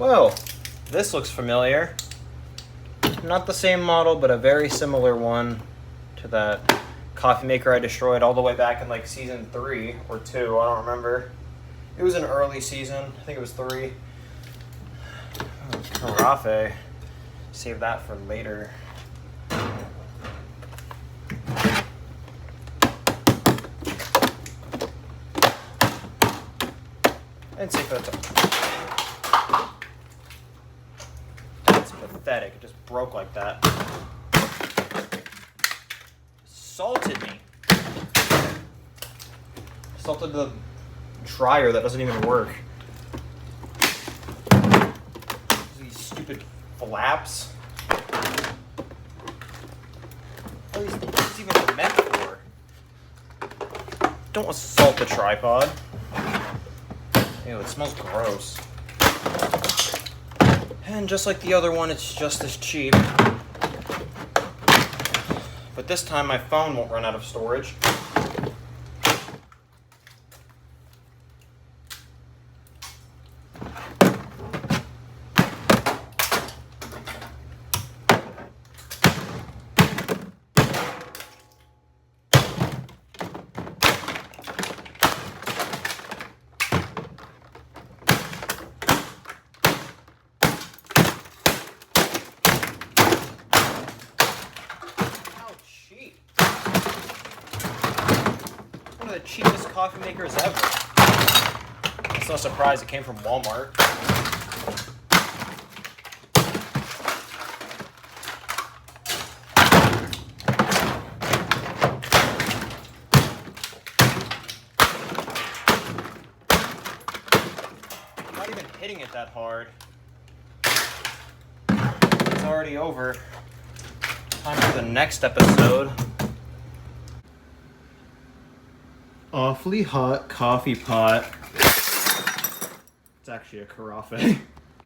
Whoa, this looks familiar. Not the same model, but a very similar one to that coffee maker I destroyed all the way back in like season 3 or 2. I don't remember. It was an early season. I think it was 3. Oh, Carafe. Save that for later. I'd say that's pathetic. It just broke like that. Salted me. Salted the dryer that doesn't even work. These stupid flaps. What is this even meant for? Don't want to salt the tripod. Ew, it smells gross. And just like the other one, it's just as cheap. But this time my phone won't run out of storage. One of the cheapest coffee makers ever. It's no surprise it came from Walmart. I'm not even hitting it that hard. It's already over. Time for the next episode. Awfully hot coffee pot. It's actually a carafe.